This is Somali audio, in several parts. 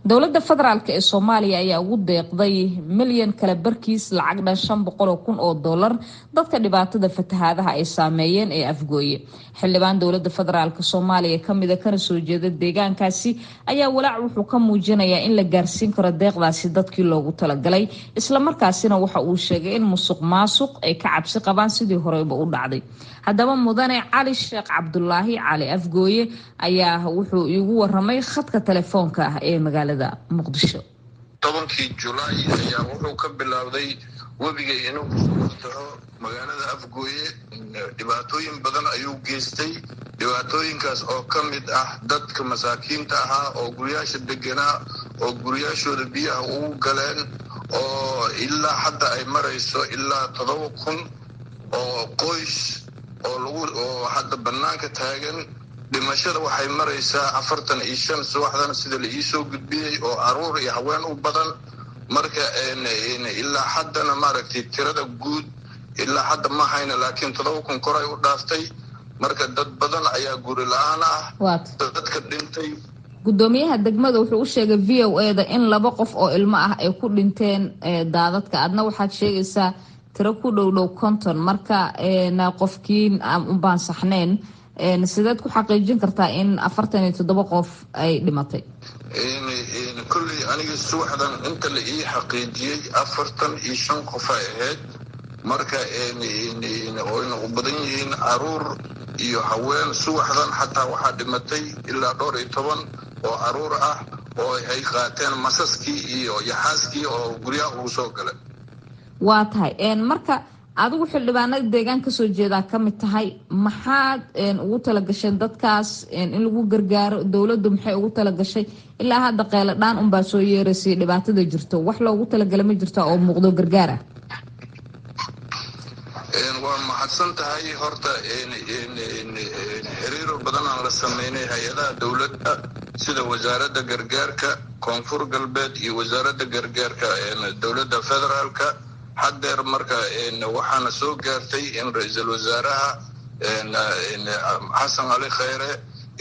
dowladda federaalka ee Soomaaliya ayaa ugu deeqday milyan kala barkiis lacag dhan 500,000 oo dollar dadka dhibaatada fatahaadaha ay saameeyeen ee Afgooye. xildhibaan dowladda federaalka Soomaaliya kamid ah kana soo jeeda deegaankaasi ayaa walaac wuxuu ka muujinayaa in la gaarsiin karo deeqdaasi dadkii loogu talagalay, isla markaasina waxa uu sheegay in musuqmaasuq ay ka cabsi qabaan sidii horeyba u dhacday. haddaba mudane Cali Sheekh Cabdullaahi Cali Afgooye ayaa wuxuu iigu waramay khadka telefoonka ah ee magaalada Muqdisho. 10 July ayaa wuxuu ka bilowday webiga inuu soo taho magaalada Afgooye. dhibaatooyin badan ayuu geystay. dhibaatooyinkaas oo kamid ah dadka masaakiinta ah oo guryaasha deganaa oo guryaashooda biyaha ugu galeen oo ilaa hadda ay marayso ilaa 7,000 oo qoys oo hadda banaanka taagan. dhimashada waxay maraysaa 45 subaxdan sida la soo gudbiyay oo aruur iyo haween u badan. marka ilaa haddana maaragtay tirada guud ilaa hadda ma hayna, laakiin 7,000 kor ay u dhaaftay. marka dad badan ayaa guri la'aan ah. dadka dhintay gudoomiyaha degmada wuxuu u sheegay VOA-da in 2 qof oo ilmo ah ay ku dhinteen daadadka. adna waxaad sheegaysaa tiro ku dhow 50. marka qofkiin u baan saxneen sideed ku xaqiijin kartaa in 47 qof ay dhimatay? kulli aniga subaxdan inta la ii xaqiijiyay 45 qof ay ahayd. marka oo u badan yihiin caruur iyo haween. subaxdan xataa waxaa dhimatay ilaa 12 oo caruur ah oo ay qaateen masaskii iyo yaxaaskii oo guryaha ugu soo galay. waa tahay marka adigu xildhibaanada deegaanka soo jeedaa kamid tahay, maxaad ugu talagasheen dadkaas in lagu gargaaro? dowladdu maxay ugu talagashay? ilaa hadda qeyladhaan unbaa soo yeeraysay dhibaatada jirto, wax loogu talagalay ma jirta oo muuqdo gargaar ah? waa mahadsan tahay. horta xiriiro badan aan la sameynay hay-adaha dowladda sida wasaaradda gargaarka koonfur galbeed iyo wasaaradda gargaarka dowladda federaalka. haddeer marka waxaana soo gaartay in ra-iisul wasaaraha xasan cali khayre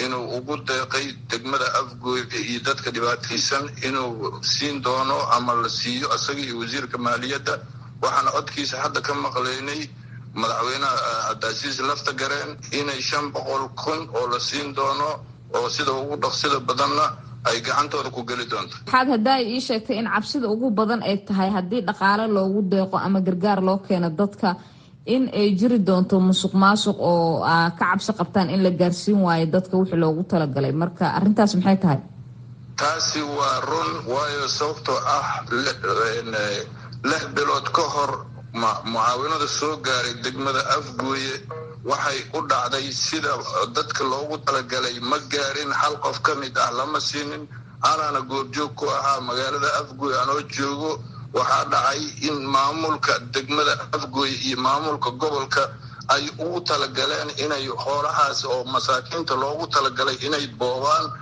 inuu ugu deeqay degmada Afgooye iyo dadka dhibaataysan inuu siin doono ama la siiyo asaga iyo wasiirka maaliyadda. waxaana codkiisa hadda ka maqlaynay madaxweynaha Cabdicasiis Laftagareen inay 500,000 oo la siin doono oo sida ugu dhaqsida badanna ay gacantooda ku gali doonto. waxaad hadda ii sheegtay in cabsida ugu badan ay tahay haddii dhaqaale loogu deeqo ama gargaar loo keeno dadka in ay jiri doonto musuqmaasuq oo ka cabsi qabtaan in la gaarsiin waayo dadka wixii loogu talagalay. marka arrintaas maxay tahay? taasi waa run, waayo sababtoo ah 6 bilood ka hor mucaawinada soo gaaray degmada Afgooye waxay u dhacday sida dadka loogu talagalay. ma gaarin hal qof ka mid ah lama siinin. anaana goobjoog ku ahaa magaalada Afgooye anoo joogo. waxaa dhacay in maamulka degmada Afgooye iyo maamulka gobolka ay ugu talagaleen inay xoolahaas oo masaakiinta loogu talagalay inay boobaan.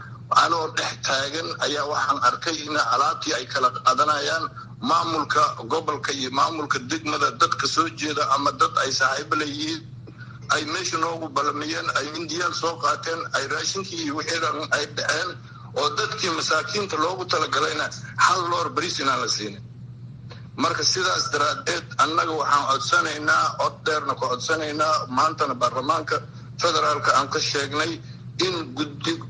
anoo dhex taagan ayaa waxaan arkay in alaabtii ay kala qaadanayaan maamulka gobolka iyo maamulka degmada. dadka soo jeeda ama dad ay saaxiibo leeyihiin ay meesha noogu ballamiyeen, ay mindiyaal soo qaateen, ay raashinkii iyo wixii ay dhaceen oo dadkii masaakiinta loogu talagalayna hal loor bariis inaan la siinin. marka sidaas daraadeed annaga waxaan codsanaynaa cod dheerna ku codsanaynaa maantana baarlamaanka federaalka aan ka sheegnay in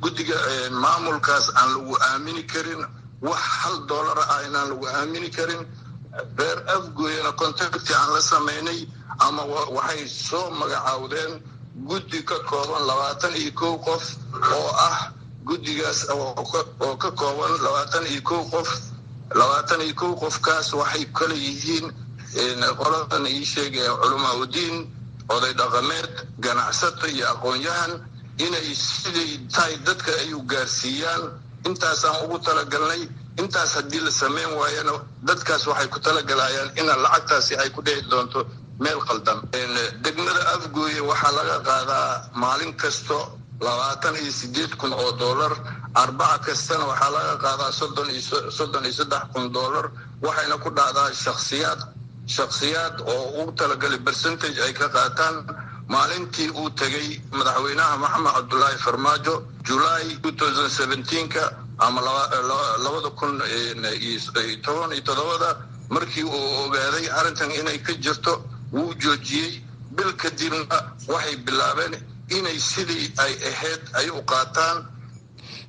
guddiga maamulkaas aan lagu aamini karin wax $1 ah inaan lagu aamini karin. reer Afgooyena contacti aan la sameynay ama waxay soo magacaawdeen guddi ka kooban 21 qof oo ah guddigaas oo ka kooban 21 qof. 21 qofkaas waxay kala yihiin qoladan ii sheegay culamaa u diin, oday dhaqameed, ganacsato iyo aqoon-yahan inay siday tahay dadka ay u gaarsiiyaan. intaasaan ugu talagalnay. intaas haddii la sameyn waayana dadkaas waxay ku talagalayaan in lacagtaasi ay ku dhici doonto meel qaldan. degmada Afgooye waxaa laga qaadaa maalin kasto 28,000 oo dollar. arbaca kastana waxaa laga qaadaa 33,000 dollar. waxayna ku dhacdaa shakhsiyaad oo ugu talagalay percentage ay ka qaataan. maalintii uu tagay madaxweynaha Maxamed Cabdullaahi Farmaajo July 2017 ama 2017 markii uu ogaaday arrintan inay ka jirto wuu joojiyey. bil kadibna waxay bilaabeen inay sidii ay ahayd ay u qaataan.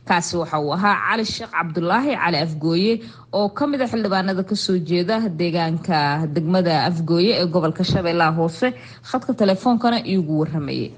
kaasi waxa uu ahaa cali sheekh cabdulaahi cali afgooye oo ka mid ah xildhibaanada kasoo jeeda deegaanka degmada afgooye ee gobolka shabeellaha hoose khadka telefoonkana iigu waramayay.